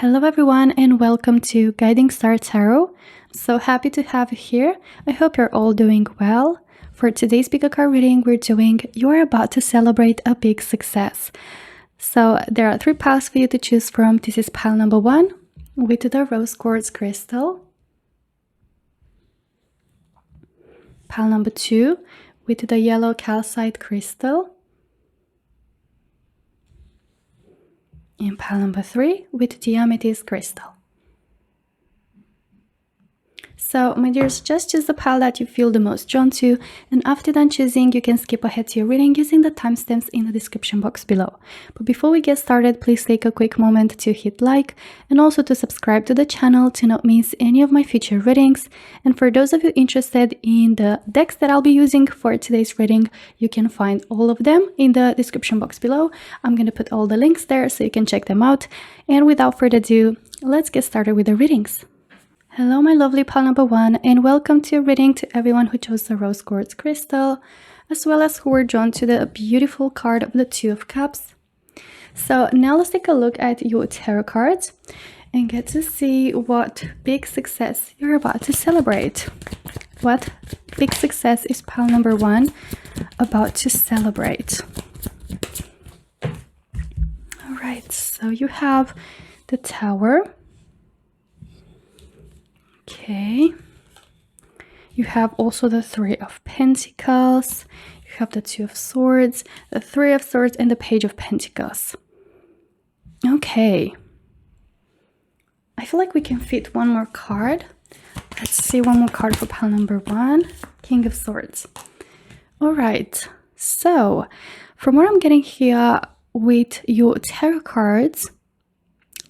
Hello everyone and welcome to Guiding Star Tarot. So happy to have you here. I hope you're all doing well. For today's pick a card reading, we're doing You're About to Celebrate a Big Success. So there are 3 piles for you to choose from. This is pile number 1 with the rose quartz crystal. Pile number 2 with the yellow calcite crystal. And pile number 3 with the amethyst crystal. So my dears, just choose the pile that you feel the most drawn to, and after done choosing, you can skip ahead to your reading using the timestamps in the description box below. But before we get started, please take a quick moment to hit like and also to subscribe to the channel to not miss any of my future readings. And for those of you interested in the decks that I'll be using for today's reading, you can find all of them in the description box below. I'm going to put all the links there so you can check them out. And without further ado, let's get started with the readings. Hello my lovely pile number 1 and welcome to your reading to everyone who chose the rose quartz crystal, as well as who were drawn to the beautiful card of the 2 of Cups. So now let's take a look at your tarot cards and get to see what big success you're about to celebrate. What big success is pile number 1 about to celebrate? Alright, so you have the Tower. Okay, you have also the 3 of Pentacles, you have the 2 of Swords, the 3 of Swords, and the Page of Pentacles. Okay, I feel like we can fit one more card. Let's see one more card for pile number 1, King of Swords. All right, so from what I'm getting here with your tarot cards,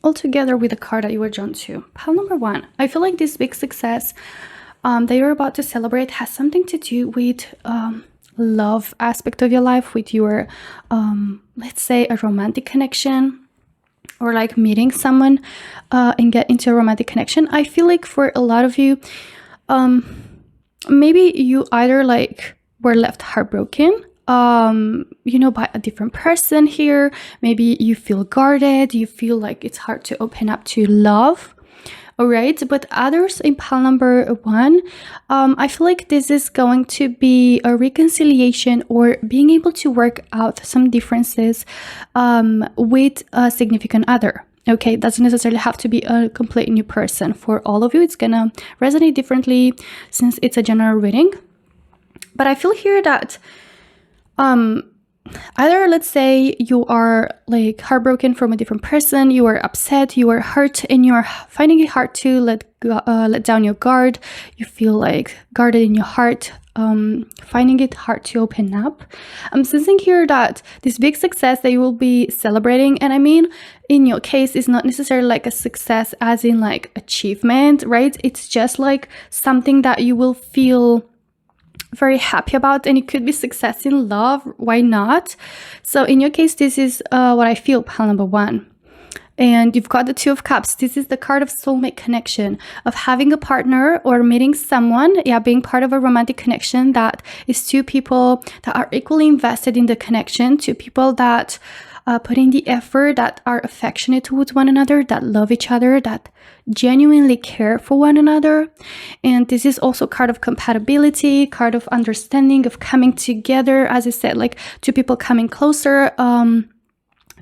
all together with the card that you were drawn to. Pile number 1. I feel like this big success that you're about to celebrate has something to do with love aspect of your life, with your, let's say, a romantic connection, or like meeting someone and get into a romantic connection. I feel like for a lot of you, maybe you either like were left heartbroken, you know, by a different person here. Maybe you feel guarded, you feel like it's hard to open up to love. All right, but others in pile number 1, I feel like this is going to be a reconciliation or being able to work out some differences with a significant other. Okay, it doesn't necessarily have to be a complete new person. For all of you, it's gonna resonate differently since it's a general reading. But I feel here that either, let's say, you are like heartbroken from a different person, you are upset, you are hurt, and you are finding it hard to let down your guard. You feel like guarded in your heart, finding it hard to open up. I'm sensing here that this big success that you will be celebrating, and I mean in your case, is not necessarily like a success as in like achievement, right? It's just like something that you will feel very happy about, and it could be success in love. Why not? So in your case, this is what I feel, pile number 1. And you've got the 2 of Cups. This is the card of soulmate connection, of having a partner or meeting someone, being part of a romantic connection that is 2 people that are equally invested in the connection, 2 people that put in the effort, that are affectionate towards one another, that love each other, that genuinely care for one another. And this is also card of compatibility, card of understanding, of coming together. As I said, like 2 people coming closer,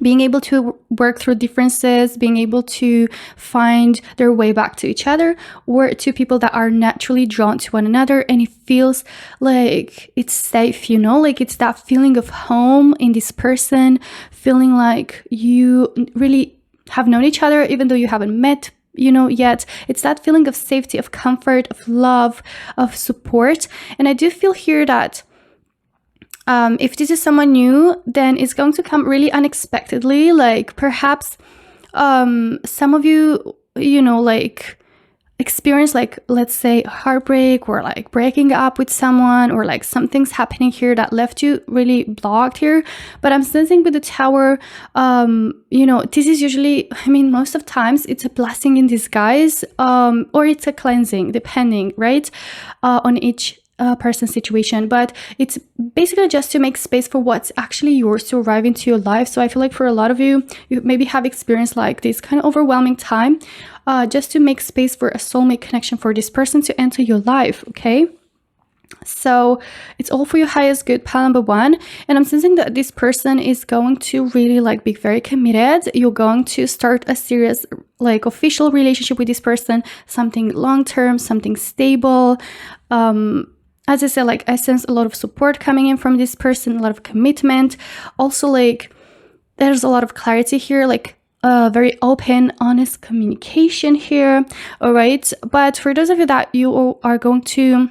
being able to work through differences, being able to find their way back to each other, or 2 people that are naturally drawn to one another, and it feels like it's safe, you know, like it's that feeling of home in this person, feeling like you really have known each other even though you haven't met, you know, yet. It's that feeling of safety, of comfort, of love, of support. And I do feel here that if this is someone new, then it's going to come really unexpectedly. Like perhaps some of you, you know, like experience, like, let's say, heartbreak, or like breaking up with someone, or like something's happening here that left you really blocked here. But I'm sensing with the Tower, you know, this is usually, I mean, most of times it's a blessing in disguise, or it's a cleansing, depending, right, on each person situation, but it's basically just to make space for what's actually yours to arrive into your life. So I feel like for a lot of you, you maybe have experienced like this kind of overwhelming time just to make space for a soulmate connection for this person to enter your life, okay? So it's all for your highest good, pile number one. And I'm sensing that this person is going to really like be very committed. You're going to start a serious like official relationship with this person, something long-term, something stable. As I said, like I sense a lot of support coming in from this person, a lot of commitment. Also, like there's a lot of clarity here, like very open, honest communication here. All right. But for those of you that you are going to,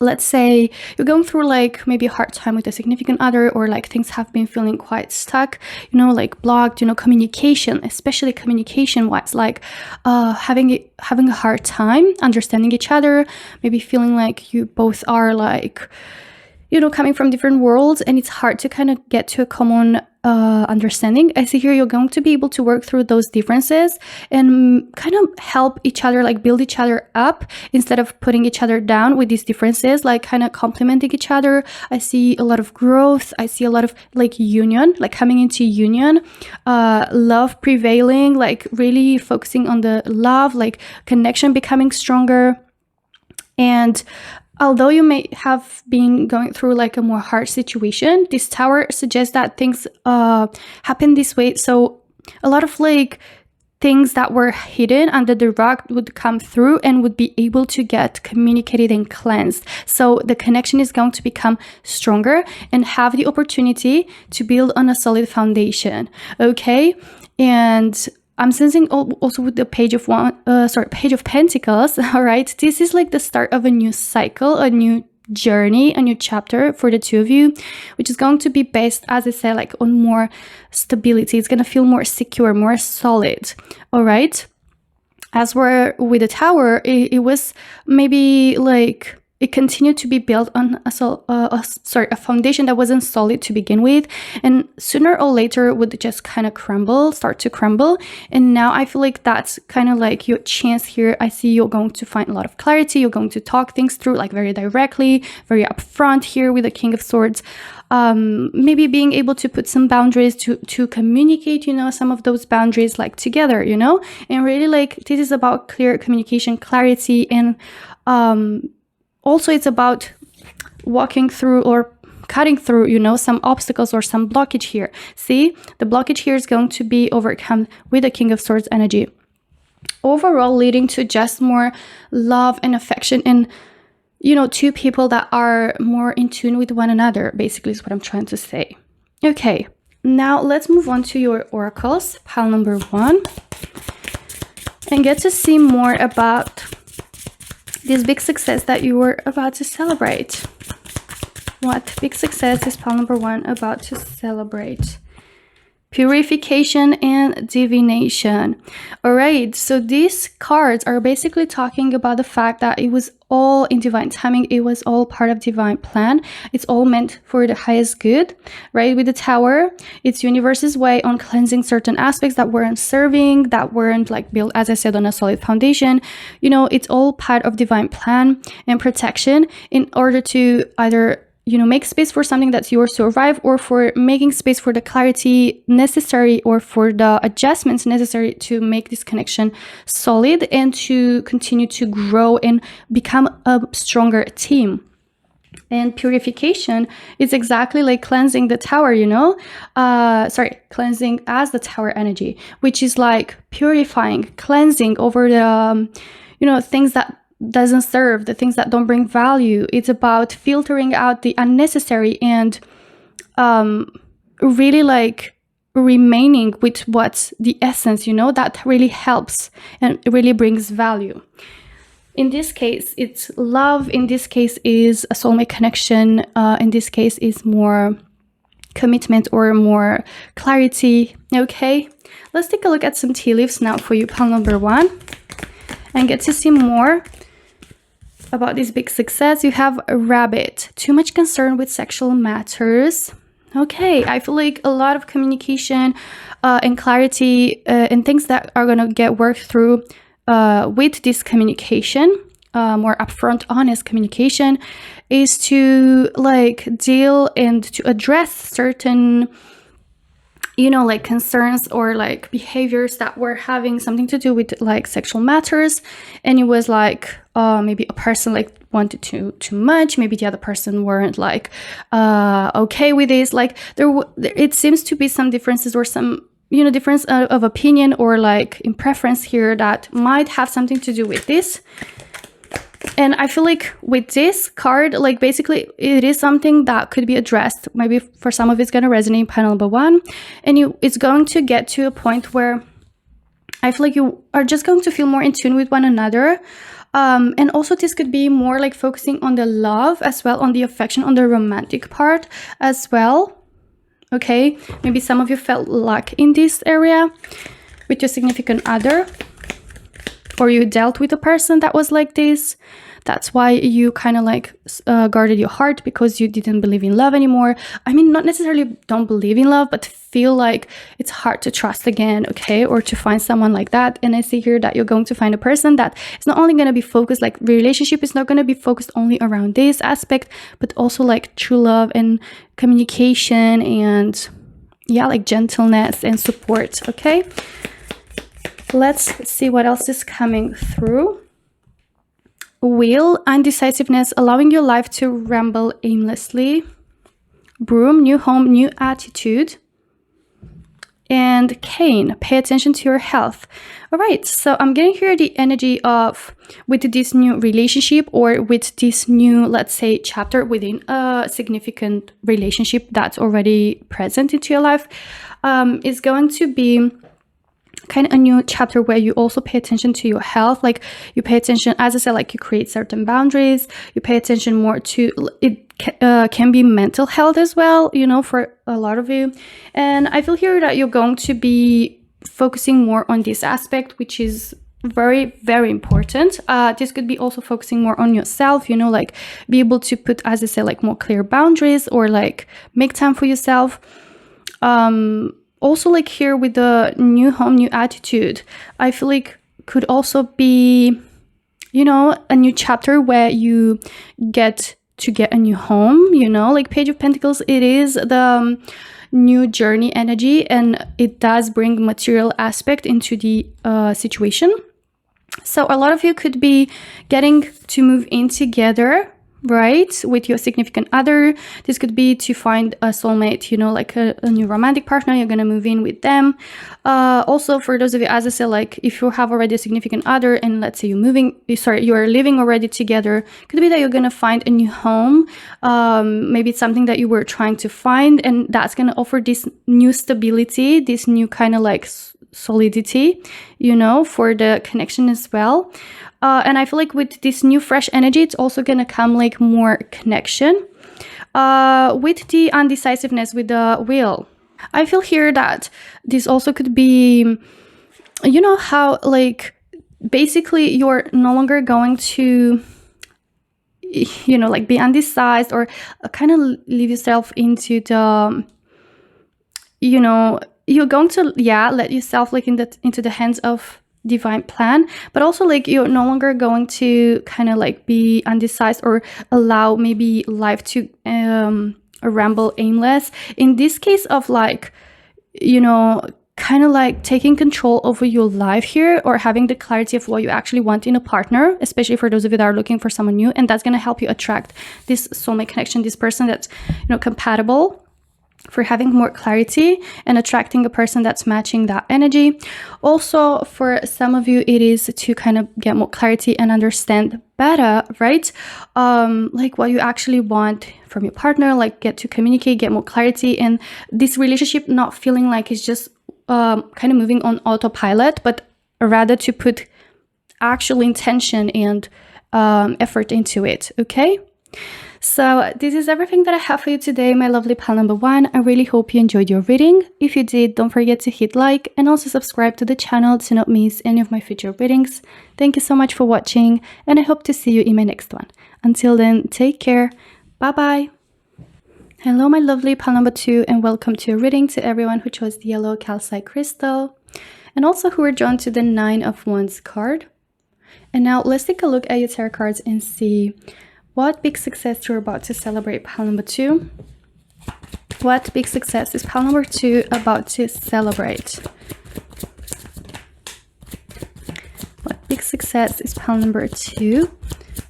let's say you're going through like maybe a hard time with a significant other, or like things have been feeling quite stuck, you know, like blocked, you know, communication, especially communication wise, like having a hard time understanding each other, maybe feeling like you both are like, you know, coming from different worlds and it's hard to kind of get to a common understanding. I see here you're going to be able to work through those differences and kind of help each other, like build each other up instead of putting each other down with these differences, like kind of complementing each other. I see a lot of growth. I see a lot of like union, like coming into union, love prevailing, like really focusing on the love, like connection becoming stronger. And although you may have been going through like a more hard situation, this tower suggests that things happen this way. So a lot of like things that were hidden under the rug would come through and would be able to get communicated and cleansed. So the connection is going to become stronger and have the opportunity to build on a solid foundation. Okay. And I'm sensing also with the Page of Pentacles. All right, this is like the start of a new cycle, a new journey, a new chapter for the two of you, which is going to be based, as I said, like on more stability. It's going to feel more secure, more solid. All right. As we're with the Tower, it was maybe like it continued to be built on a foundation that wasn't solid to begin with, and sooner or later would just kind of start to crumble. And now I feel like that's kind of like your chance here. I see you're going to find a lot of clarity. You're going to talk things through like very directly, very upfront here with the King of Swords. Maybe being able to put some boundaries to communicate, you know, some of those boundaries like together, you know, and really like this is about clear communication, clarity, and also it's about walking through or cutting through, you know, some obstacles or some blockage here. See, the blockage here is going to be overcome with the King of Swords energy. Overall, leading to just more love and affection and, you know, two people that are more in tune with one another, basically is what I'm trying to say. Okay, now let's move on to your oracles, pile number one, and get to see more about this big success that you were about to celebrate. What big success is pile number one about to celebrate? Purification and divination. All right, so these cards are basically talking about the fact that it was all in divine timing. It was all part of divine plan. It's all meant for the highest good, right? With the Tower, it's universe's way on cleansing certain aspects that weren't serving, that weren't like built, as I said, on a solid foundation. You know, it's all part of divine plan and protection in order to either, you know, make space for something that's yours to arrive, or for making space for the clarity necessary or for the adjustments necessary to make this connection solid and to continue to grow and become a stronger team. And purification is exactly like cleansing the Tower, you know, cleansing as the Tower energy, which is like purifying, cleansing over the, you know, things that doesn't serve, the things that don't bring value. It's about filtering out the unnecessary and really like remaining with what's the essence, you know, that really helps and really brings value. In this case, it's love. In this case is a soulmate connection. In this case is more commitment or more clarity. Okay, let's take a look at some tea leaves now for you, pile number one, and get to see more about this big success. You have a rabbit, too much concern with sexual matters. Okay, I feel like a lot of communication and clarity and things that are gonna get worked through with this communication. more upfront, honest communication is to like deal and to address certain, you know, like concerns or like behaviors that were having something to do with like sexual matters. And it was like maybe a person like wanted too much, maybe the other person weren't like okay with this. Like it seems to be some differences or some, you know, difference of opinion or like in preference here that might have something to do with this. And I feel like with this card, like basically it is something that could be addressed. Maybe for some of it's going to resonate in panel number 1. And it's going to get to a point where I feel like you are just going to feel more in tune with one another. And also this could be more like focusing on the love as well, on the affection, on the romantic part as well. Okay, maybe some of you felt luck in this area with your significant other, or you dealt with a person that was like this. That's why you kind of like guarded your heart, because you didn't believe in love anymore. I mean, not necessarily don't believe in love, but feel like it's hard to trust again, okay? Or to find someone like that. And I see here that you're going to find a person that is not only going to be focused, like relationship is not going to be focused only around this aspect, but also like true love and communication and yeah, like gentleness and support, okay? Let's see what else is coming through. Wheel, indecisiveness, allowing your life to ramble aimlessly. Broom, new home, new attitude. And Cane, pay attention to your health. All right, so I'm getting here the energy of with this new relationship or with this new, let's say, chapter within a significant relationship that's already present into your life, is going to be kind of a new chapter where you also pay attention to your health. Like you pay attention, as I said, like you create certain boundaries, you pay attention more to it. Can be mental health as well, you know, for a lot of you. And I feel here that you're going to be focusing more on this aspect, which is very, very important. This could be also focusing more on yourself, you know, like be able to put, as I said, like more clear boundaries or like make time for yourself. Also, like here with the new home, new attitude, I feel like could also be, you know, a new chapter where you get to get a new home, you know, like Page of Pentacles, it is the new journey energy and it does bring material aspect into the situation. So a lot of you could be getting to move in together, right, with your significant other. This could be to find a soulmate, you know, like a new romantic partner. You're gonna move in with them. Also, for those of you, as I said, like if you have already a significant other and let's say you are living already together, could be that you're gonna find a new home. Maybe it's something that you were trying to find, and that's gonna offer this new stability, this new kind of like solidity, you know, for the connection as well. And I feel like with this new fresh energy, it's also gonna come like more connection. With the undecisiveness, with the Wheel, I feel here that this also could be, you know, how like basically you're no longer going to, you know, like be undecided or kind of leave yourself into the, you know, you're going to, yeah, let yourself like into the hands of divine plan, but also like you're no longer going to kind of like be undecided or allow maybe life to ramble aimless. In this case of like, you know, kind of like taking control over your life here, or having the clarity of what you actually want in a partner, especially for those of you that are looking for someone new, and that's going to help you attract this soulmate connection, this person that's, you know, compatible, for having more clarity and attracting a person that's matching that energy. Also, for some of you, it is to kind of get more clarity and understand better, right? Like what you actually want from your partner, like get to communicate, get more clarity, and this relationship not feeling like it's just kind of moving on autopilot, but rather to put actual intention and effort into it, okay? So this is everything that I have for you today, my lovely pal number 1. I really hope you enjoyed your reading. If you did, don't forget to hit like and also subscribe to the channel to not miss any of my future readings. Thank you so much for watching, and I hope to see you in my next one. Until then, take care. Bye-bye. Hello, my lovely pal number 2, and welcome to a reading to everyone who chose the yellow calcite crystal, and also who are drawn to the 9 of Wands card. And now let's take a look at your tarot cards and see what big success you're about to celebrate. Pile number 2. What big success is pile number 2 about to celebrate? What big success is pile number 2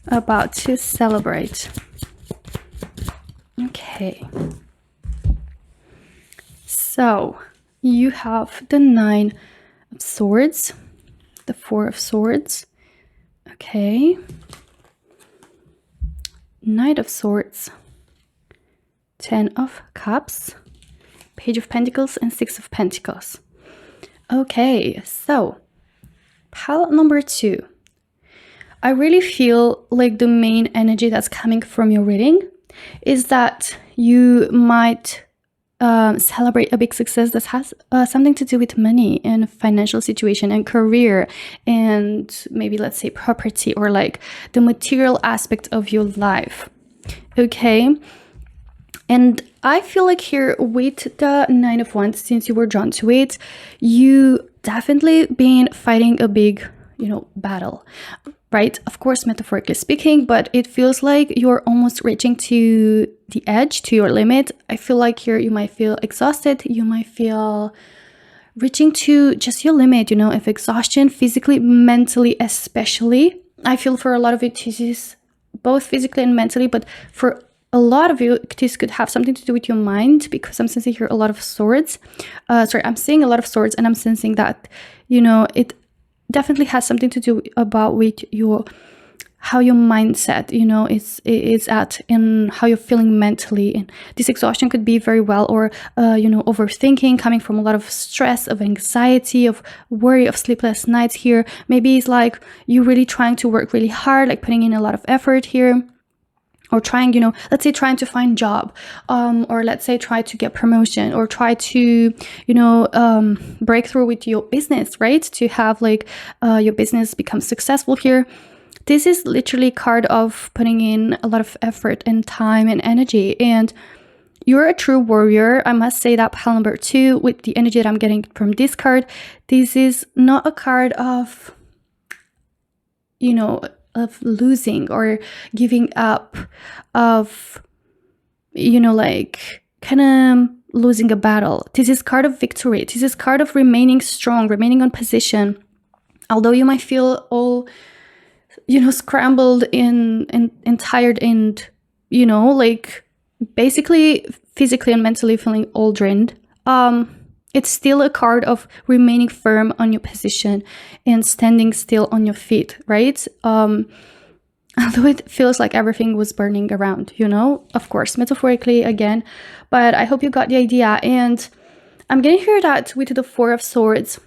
about to celebrate? Okay. So you have the 9 of Swords, the 4 of Swords. Okay. Knight of Swords, 10 of Cups, Page of Pentacles, and 6 of Pentacles. Okay, so pile number 2. I really feel like the main energy that's coming from your reading is that you might celebrate a big success that has something to do with money and financial situation and career and maybe, let's say, property or like the material aspect of your life. Okay. And I feel like here with the 9 of Wands, since you were drawn to it, you definitely been fighting a big, battle, right? Of course, metaphorically speaking, but it feels like you're almost reaching to the edge, to your limit. I feel like here you might feel exhausted. You might feel reaching to just your limit, of exhaustion, physically, mentally, especially. I feel for a lot of it, this is both physically and mentally, but for a lot of you, this could have something to do with your mind, because I'm sensing here a lot of swords. I'm seeing a lot of swords, and I'm sensing that, it definitely has something to do about with how your mindset, is at, and how you're feeling mentally. And this exhaustion could be very well, or, overthinking, coming from a lot of stress, of anxiety, of worry, of sleepless nights here. Maybe it's like you're really trying to work really hard, like putting in a lot of effort here. Or trying, let's say trying to find job, or let's say try to get promotion, or try to, break through with your business, right? To have like your business become successful here. This is literally a card of putting in a lot of effort and time and energy. And you're a true warrior. I must say that pile number 2, with the energy that I'm getting from this card, this is not a card of, of losing or giving up, of like kind of losing a battle. This is card of victory. This is card of remaining strong, remaining on position, although you might feel all scrambled and tired, and like basically physically and mentally feeling all drained. It's still a card of remaining firm on your position and standing still on your feet, right? Although it feels like everything was burning around, of course, metaphorically again, but I hope you got the idea. And I'm getting here that with the 4 of Swords,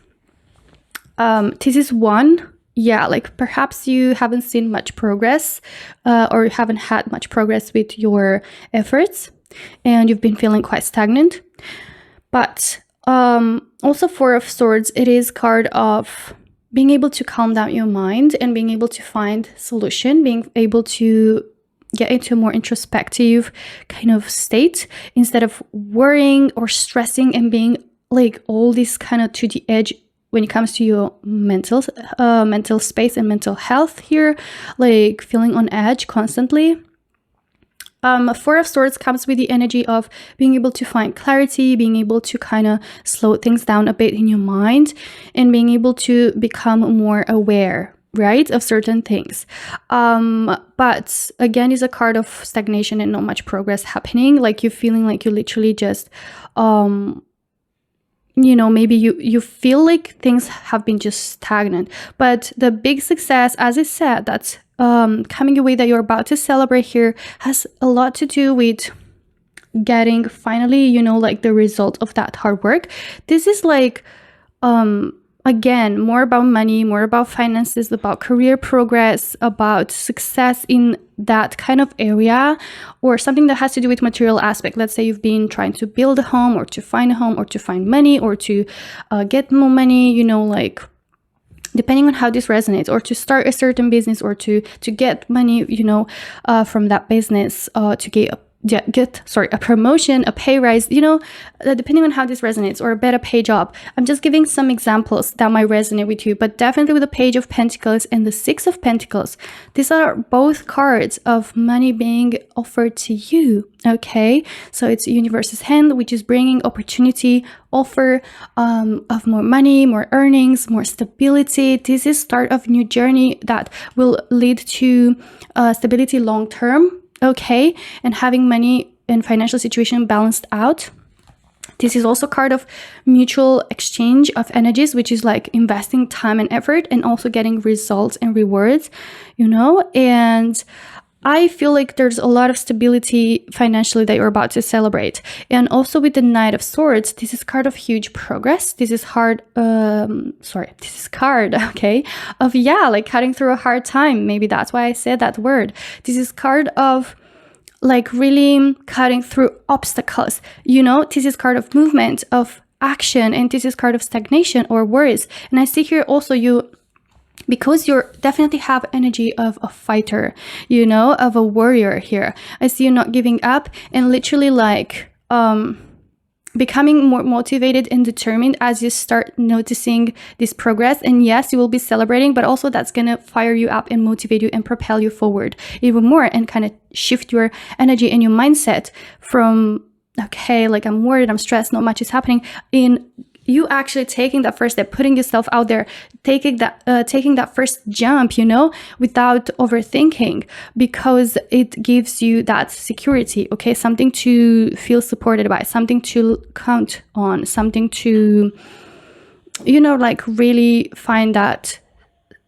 this is one, like perhaps you haven't seen much progress, or you haven't had much progress with your efforts, and you've been feeling quite stagnant. But also 4 of Swords, it is card of being able to calm down your mind and being able to find solution, being able to get into a more introspective kind of state instead of worrying or stressing and being like all this kind of to the edge when it comes to your mental space and mental health here, like feeling on edge constantly. 4 of Swords comes with the energy of being able to find clarity, being able to kind of slow things down a bit in your mind, and being able to become more aware, right, of certain things. But again, it's a card of stagnation and not much progress happening. Like you're feeling like you literally just, maybe you feel like things have been just stagnant. But the big success, as I said, that's coming your way, that you're about to celebrate here, has a lot to do with getting finally, like the result of that hard work. This is like, again, more about money, more about finances, about career progress, about success in that kind of area, or something that has to do with material aspect. Let's say you've been trying to build a home, or to find a home, or to find money, or to get more money, like depending on how this resonates, or to start a certain business, or to get money, from that business, to a promotion, a pay rise, depending on how this resonates, or a better pay job. I'm just giving some examples that might resonate with you, but definitely with the Page of Pentacles and the Six of Pentacles, these are both cards of money being offered to you. Okay, so it's universe's hand, which is bringing opportunity, offer of more money, more earnings, more stability. This is start of new journey that will lead to stability long term. Okay, and having money and financial situation balanced out. This is also card of mutual exchange of energies, which is like investing time and effort and also getting results and rewards, and I feel like there's a lot of stability financially that you're about to celebrate. And also with the Knight of Swords, this is card of huge progress. This is card, okay, of, like cutting through a hard time. Maybe that's why I said that word. This is card of like really cutting through obstacles. This is card of movement, of action, and this is card of stagnation or worries. And I see here also because you definitely have energy of a fighter, of a warrior here. I see you not giving up and literally like becoming more motivated and determined as you start noticing this progress. And yes, you will be celebrating, but also that's going to fire you up and motivate you and propel you forward even more and kind of shift your energy and your mindset from, okay, like I'm worried, I'm stressed, not much is happening, in you actually taking that first step, putting yourself out there, taking that first jump, without overthinking, because it gives you that security, okay? Something to feel supported by, something to count on, something to, like really find that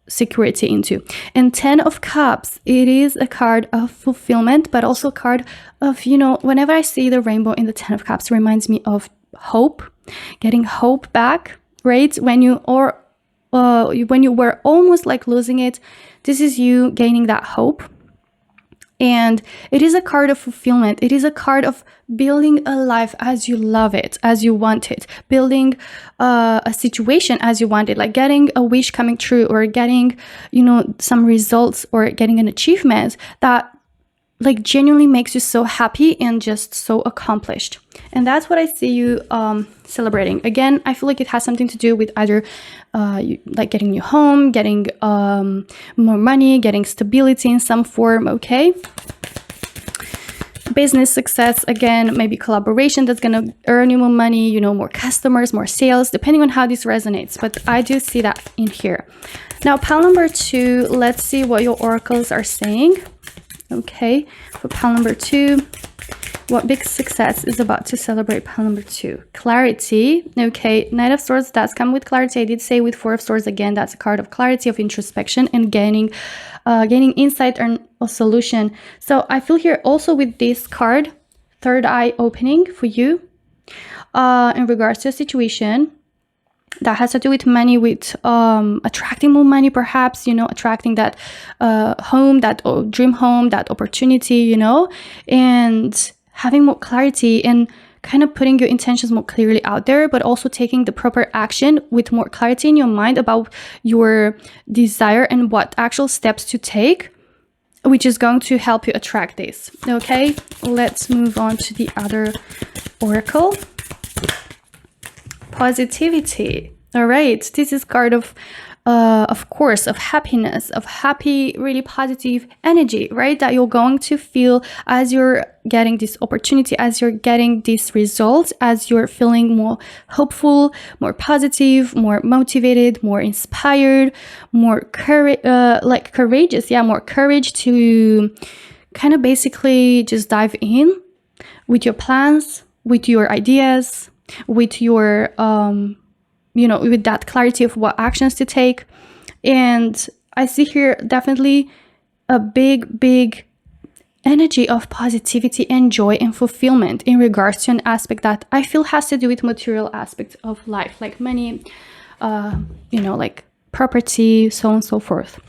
security into. And 10 of Cups, it is a card of fulfillment, but also a card of, whenever I see the rainbow in the 10 of Cups, it reminds me of hope, getting hope back, right? When you were almost like losing it, this is you gaining that hope. And it is a card of fulfillment. It is a card of building a life as you love it, as you want it, building a situation as you want it, like getting a wish coming true, or getting, some results, or getting an achievement that like genuinely makes you so happy and just so accomplished. And that's what I see you celebrating. Again, I feel like it has something to do with either like getting new home, getting more money, getting stability in some form, okay? Business success, again, maybe collaboration that's gonna earn you more money, more customers, more sales, depending on how this resonates. But I do see that in here. Now, pile number 2, let's see what your oracles are saying. Okay, for pile number 2, what big success is about to celebrate pile number 2? Clarity. Okay, Knight of Swords, that's come with clarity. I did say with 4 of Swords, again, that's a card of clarity, of introspection, and gaining insight and a solution. So I feel here also with this card, third eye opening for you in regards to a situation that has to do with money, with attracting more money, perhaps, attracting that home, that dream home, that opportunity, and having more clarity and kind of putting your intentions more clearly out there, but also taking the proper action with more clarity in your mind about your desire and what actual steps to take, which is going to help you attract this. Okay, let's move on to the other oracle. Positivity. All right, this is card of course, of happiness, of happy, really positive energy, right? That you're going to feel as you're getting this opportunity, as you're getting these results, as you're feeling more hopeful, more positive, more motivated, more inspired, more courageous. Yeah, more courage to kind of basically just dive in with your plans, with your ideas, with your with that clarity of what actions to take. And I see here definitely a big energy of positivity and joy and fulfillment in regards to an aspect that I feel has to do with material aspects of life, like money, like property, so on and so forth,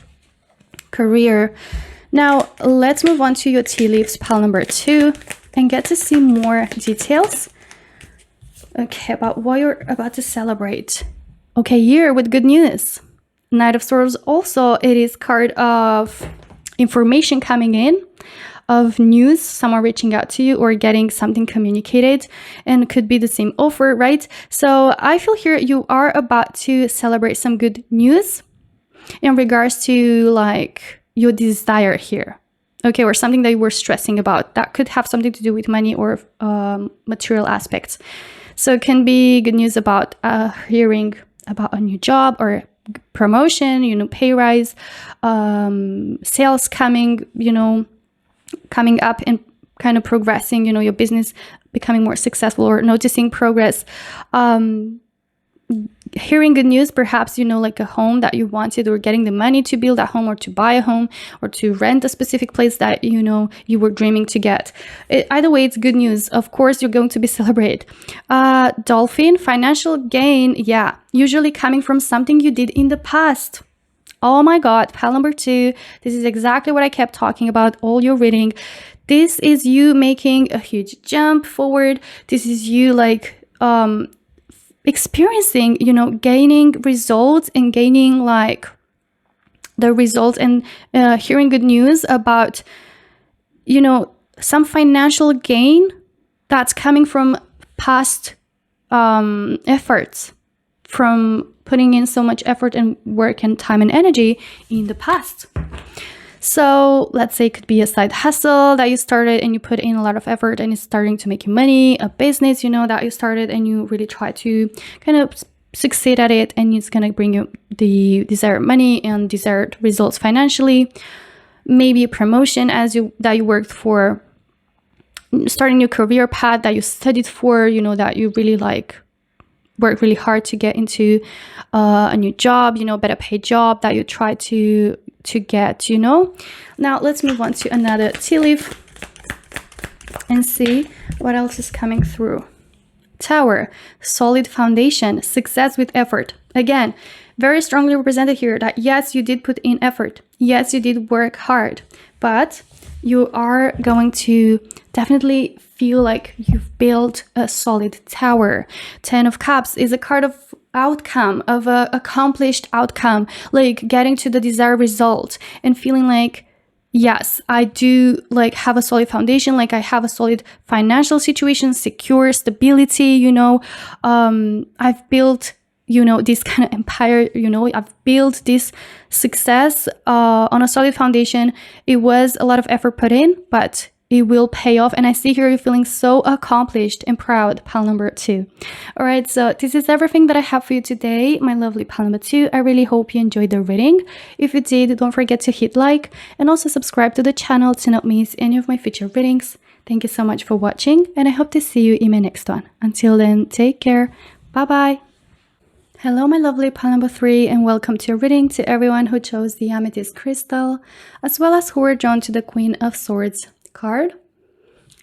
career. Now let's move on to your tea leaves, pile number 2, and get to see more details, okay, about what you're about to celebrate. Okay, year with good news. Knight of Swords also, it is card of information coming in, of news, someone reaching out to you or getting something communicated, and it could be the same offer, right? So I feel here you are about to celebrate some good news in regards to like your desire here. Okay, or something that you were stressing about. That could have something to do with money or material aspects. So it can be good news about hearing about a new job or promotion, pay rise, sales coming, coming up and kind of progressing, your business becoming more successful or noticing progress. Hearing good news, perhaps, like a home that you wanted, or getting the money to build a home or to buy a home or to rent a specific place that, you were dreaming to get. Either way, it's good news. Of course, you're going to be celebrated. Dolphin, financial gain. Yeah, usually coming from something you did in the past. Oh my God, pile number 2. This is exactly what I kept talking about all your reading. This is you making a huge jump forward. This is you like, experiencing, gaining results and gaining like the results and hearing good news about, some financial gain that's coming from past efforts, from putting in so much effort and work and time and energy in the past. So let's say it could be a side hustle that you started and you put in a lot of effort and it's starting to make you money, a business, that you started and you really try to kind of succeed at it, and it's going to bring you the desired money and desired results financially. Maybe a promotion that you worked for, starting your career path that you studied for, that you really like work really hard to get into a new job, better paid job that you try to get, Now let's move on to another tea leaf and see what else is coming through. Tower, solid foundation, success with effort. Again, very strongly represented here that yes, you did put in effort. Yes, you did work hard, but you are going to definitely feel like you've built a solid tower. 10 of Cups is a card of outcome, of a accomplished outcome, like getting to the desired result and feeling like, yes, I do like have a solid foundation, like I have a solid financial situation, secure stability, I've built, this kind of empire, I've built this success on a solid foundation. It was a lot of effort put in, but it will pay off. And I see here you're feeling so accomplished and proud, pile number 2. All right, so this is everything that I have for you today, my lovely pile number 2. I really hope you enjoyed the reading. If you did, don't forget to hit like and also subscribe to the channel to not miss any of my future readings. Thank you so much for watching, and I hope to see you in my next one. Until then, take care. Bye-bye. Hello, my lovely pile number 3, and welcome to your reading to everyone who chose the Amethyst crystal, as well as who were drawn to the Queen of Swords card.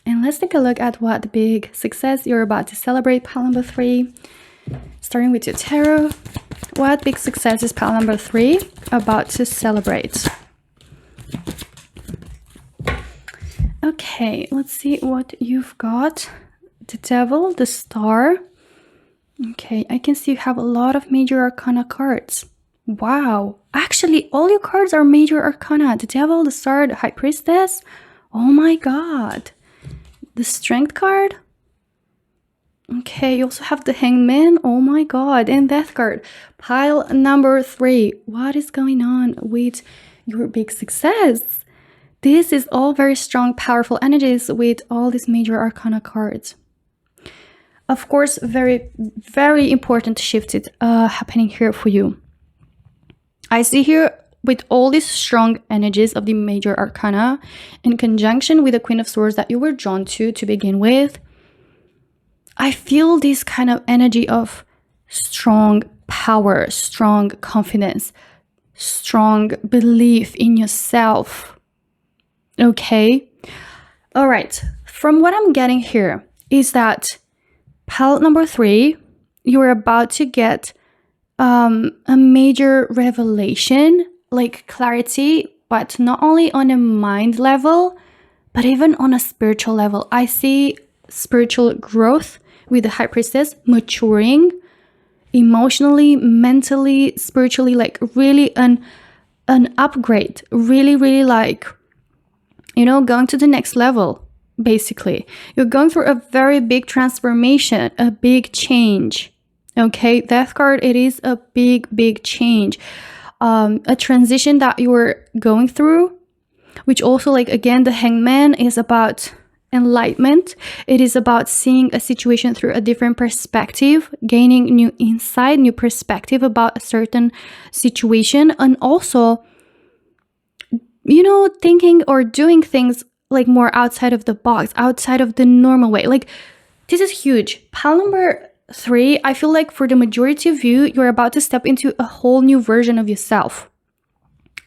And let's take a look at what big success you're about to celebrate, pile number 3. Starting with your tarot, what big success is pile number 3 about to celebrate? Okay, let's see what you've got. The Devil, the Star. Okay, I can see you have a lot of major arcana cards. Wow, actually all your cards are major arcana. The Devil, the Star, the High Priestess. Oh my God. The Strength card. Okay, you also have the Hangman. Oh my God. And Death card. Pile number 3. What is going on with your big success? This is all very strong, powerful energies with all these major arcana cards. Of course, very, very important shift is happening here for you. I see here with all these strong energies of the major arcana in conjunction with the Queen of Swords that you were drawn to begin with, I feel this kind of energy of strong power, strong confidence, strong belief in yourself. Okay? All right. From what I'm getting here is that pile number 3, you're about to get a major revelation, like clarity, but not only on a mind level, but even on a spiritual level. I see spiritual growth with the High Priestess, maturing emotionally, mentally, spiritually, like really an upgrade, really, really like going to the next level, basically. You're going through a very big transformation, a big change. Okay, Death card, it is a big change. A transition that you're going through, which also, like, again, the Hangman is about enlightenment. It is about seeing a situation through a different perspective, gaining new insight, new perspective about a certain situation, and also, thinking or doing things like more outside of the box, outside of the normal way. Like, this is huge. Pile number 3, I feel like for the majority of you, you're about to step into a whole new version of yourself.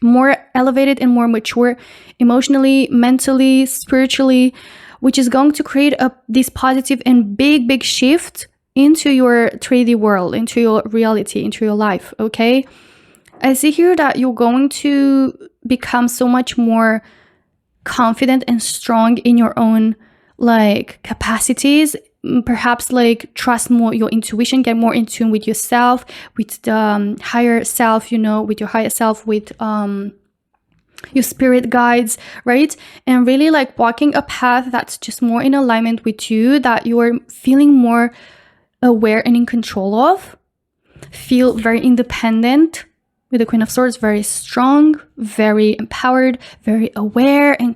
More elevated and more mature emotionally, mentally, spiritually, which is going to create this positive and big shift into your 3D world, into your reality, into your life, okay? I see here that you're going to become so much more confident and strong in your own, like, capacities. Perhaps, like, trust more your intuition, get more in tune with yourself, with the higher self, with your higher self, with your spirit guides, right? And really, like, walking a path that's just more in alignment with you, that you're feeling more aware and in control of. Feel very independent with the Queen of Swords, very strong, very empowered, very aware, and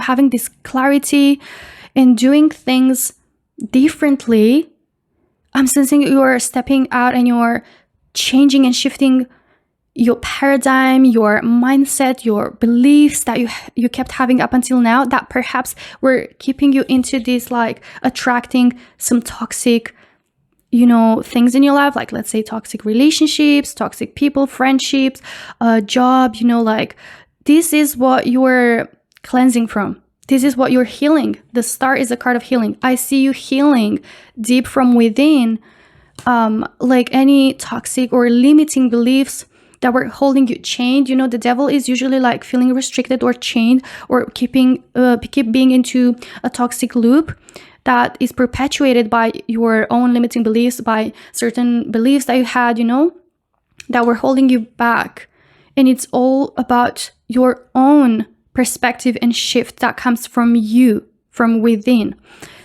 having this clarity and doing things differently. I'm sensing you're stepping out and you're changing and shifting your paradigm, your mindset, your beliefs that you kept having up until now, that perhaps were keeping you into this, like, attracting some toxic things in your life, like, let's say, toxic relationships, toxic people, friendships, job, like, this is what you're cleansing from. This is what you're healing. The Star is a card of healing. I see you healing deep from within, like, any toxic or limiting beliefs that were holding you chained. The devil is usually, like, feeling restricted or chained, or keep being into a toxic loop that is perpetuated by your own limiting beliefs, by certain beliefs that you had, that were holding you back. And it's all about your own perspective and shift that comes from you, from within.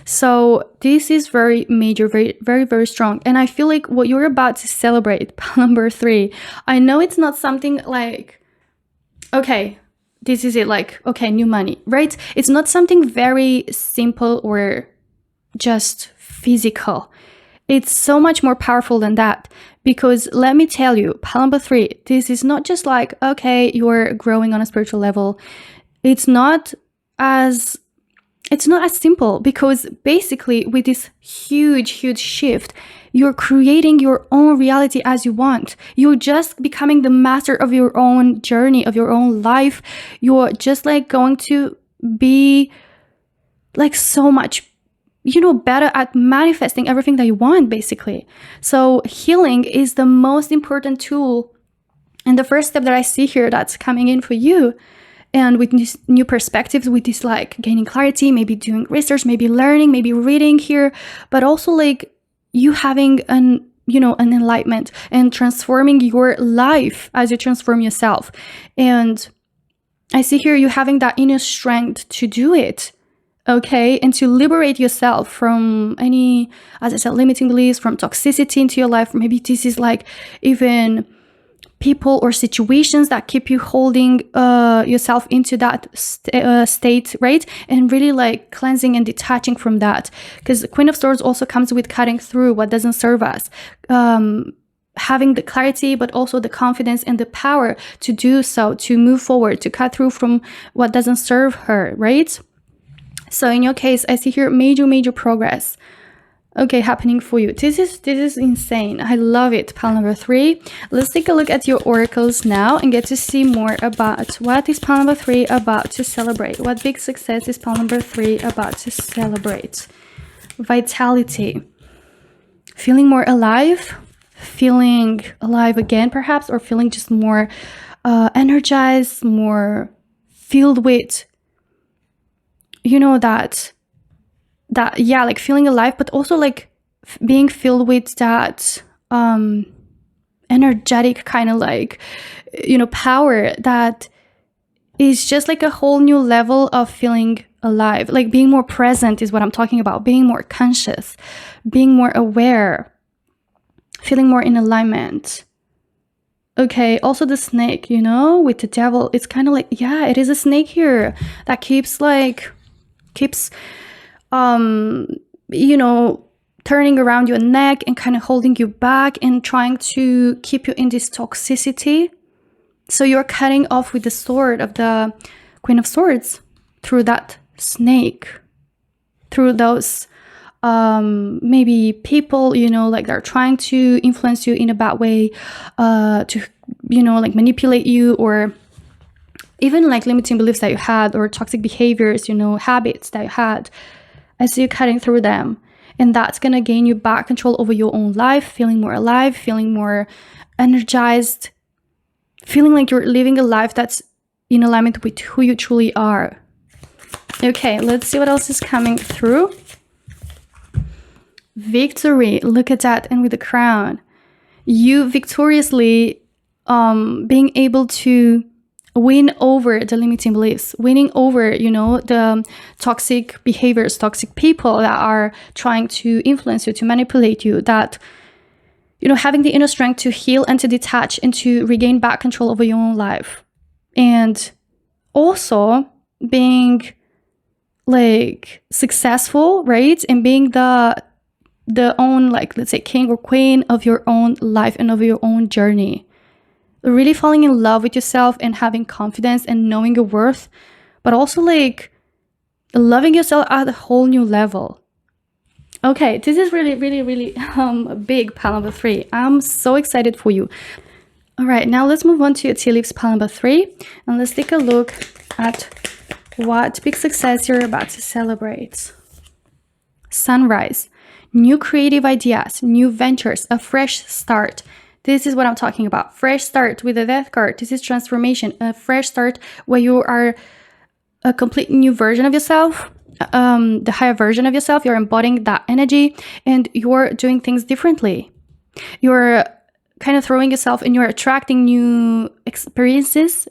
So this is very major, very strong. And I feel like what you're about to celebrate, number 3, I know it's not something like, okay, this is it, like, okay, new money, right? It's not something very simple or just physical. It's so much more powerful than that, because let me tell you, pile number 3, this is not just like, okay, you're growing on a spiritual level. It's not as simple, because basically with this huge shift, you're creating your own reality as you want. You're just becoming the master of your own journey, of your own life. You're just, like, going to be, like, so much better at manifesting everything that you want, basically. So healing is the most important tool, and the first step that I see here that's coming in for you. And with these new perspectives, with this, like, gaining clarity, maybe doing research, maybe learning, maybe reading here, but also, like, you having an enlightenment and transforming your life as you transform yourself. And I see here you having that inner strength to do it, okay? And to liberate yourself from any, as I said, limiting beliefs, from toxicity into your life. Maybe this is, like, even people or situations that keep you holding yourself into that state, right? And really, like, cleansing and detaching from that, because the Queen of Swords also comes with cutting through what doesn't serve us, having the clarity, but also the confidence and the power to do so, to move forward, to cut through from what doesn't serve her, right? So in your case, I see here major progress, okay, happening for you. This is insane. I love it. Pile number 3. Let's take a look at your oracles now and get to see more about what is pile number 3 about to celebrate. What big success is pile number 3 about to celebrate? Vitality. Feeling more alive. Feeling alive again, perhaps, or feeling just more energized, more filled with, that yeah, like, feeling alive, but also, like, being filled with that energetic kind of, like, power that is just like a whole new level of feeling alive. Like being more present is what I'm talking about. Being more conscious, being more aware, feeling more in alignment. Okay, also the snake, you know, with the devil, it's kind of like, yeah, it is a snake here that keeps you know, turning around your neck and kind of holding you back and trying to keep you in this toxicity. So you're cutting off with the sword of the Queen of Swords through that snake, through those maybe people, you know, like they're trying to influence you in a bad way, to, you know, like manipulate you, or even like limiting beliefs that you had, or toxic behaviors, you know, habits that you had. I see you cutting through them. And that's going to gain you back control over your own life, feeling more alive, feeling more energized, feeling like you're living a life that's in alignment with who you truly are. Okay, let's see what else is coming through. Victory, look at that, and with the crown. You victoriously being able to win over the limiting beliefs, winning over, you know, the toxic behaviors, toxic people that are trying to influence you, to manipulate you, that, you know, having the inner strength to heal and to detach and to regain back control over your own life. And also being like successful, right? And being the own, like, let's say, king or queen of your own life and of your own journey. Really falling in love with yourself and having confidence and knowing your worth, but also like loving yourself at a whole new level. Okay, this is really, really, really big pile number 3. I'm so excited for you. All right, now let's move on to your tea leaves pile number 3, and let's take a look at what big success you're about to celebrate. Sunrise, new creative ideas, new ventures, a fresh start. This is what I'm talking about. Fresh start with the death card. This is transformation, a fresh start where you are a complete new version of yourself, the higher version of yourself. You're embodying that energy and you're doing things differently. You're kind of throwing yourself and you're attracting new experiences,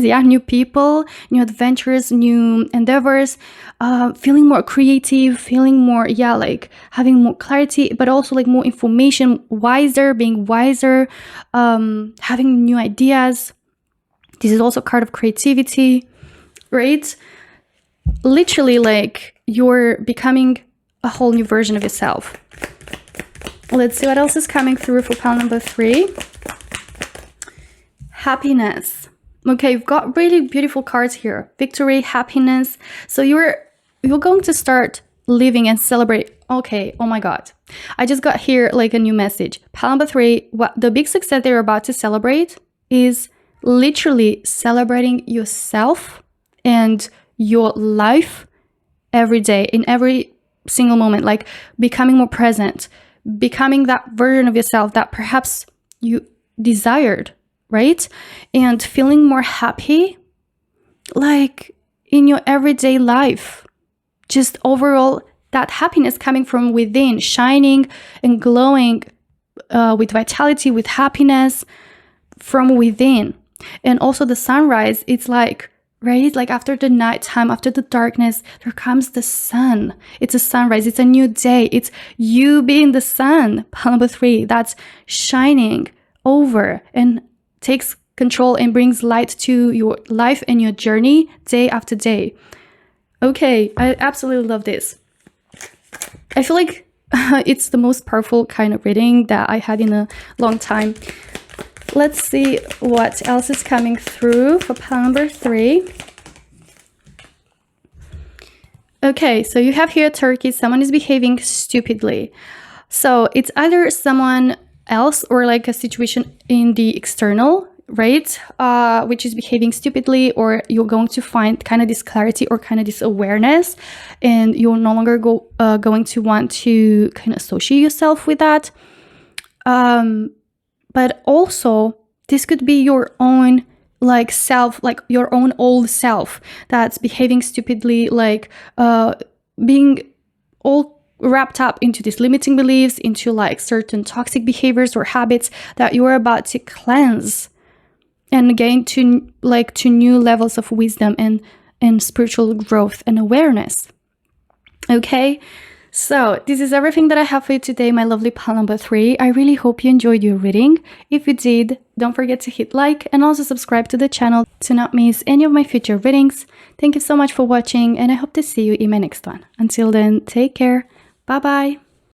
yeah, new people, new adventures, new endeavors, feeling more creative, feeling more, yeah, like having more clarity, but also like more information, being wiser, having new ideas. This is also a card of creativity, right? Literally, like you're becoming a whole new version of yourself. Let's see what else is coming through for pile number 3. Happiness. Okay, you've got really beautiful cards here. Victory, happiness. So you're going to start living and celebrate. Okay, oh my God. I just got here like a new message. Pile number 3, what the big success they're about to celebrate is literally celebrating yourself and your life every day, in every single moment, like becoming more present, becoming that version of yourself that perhaps you desired, right? And feeling more happy, like in your everyday life. Just overall, that happiness coming from within, shining and glowing with vitality, with happiness from within. And also the sunrise, it's like, right? Like after the nighttime, after the darkness, there comes the sun. It's a sunrise. It's a new day. It's you being the sun. Pile number 3, that's shining over and takes control and brings light to your life and your journey day after day. Okay, I absolutely love this. I feel like it's the most powerful kind of reading that I had in a long time. Let's see what else is coming through for pile number 3. Okay, so you have here Turkey. Someone is behaving stupidly. So it's either someone else or like a situation in the external, right? Which is behaving stupidly, or you're going to find kind of this clarity or kind of this awareness, and you're no longer going to want to kind of associate yourself with that. But also this could be your own like self, like your own old self that's behaving stupidly, like being all wrapped up into these limiting beliefs, into like certain toxic behaviors or habits that you're about to cleanse. and gain to new levels of wisdom and spiritual growth and awareness. Okay, so this is everything that I have for you today, my lovely pal number 3. I really hope you enjoyed your reading. If you did, don't forget to hit like and also subscribe to the channel to not miss any of my future readings. Thank you so much for watching, and I hope to see you in my next one. Until then, take care. Bye bye.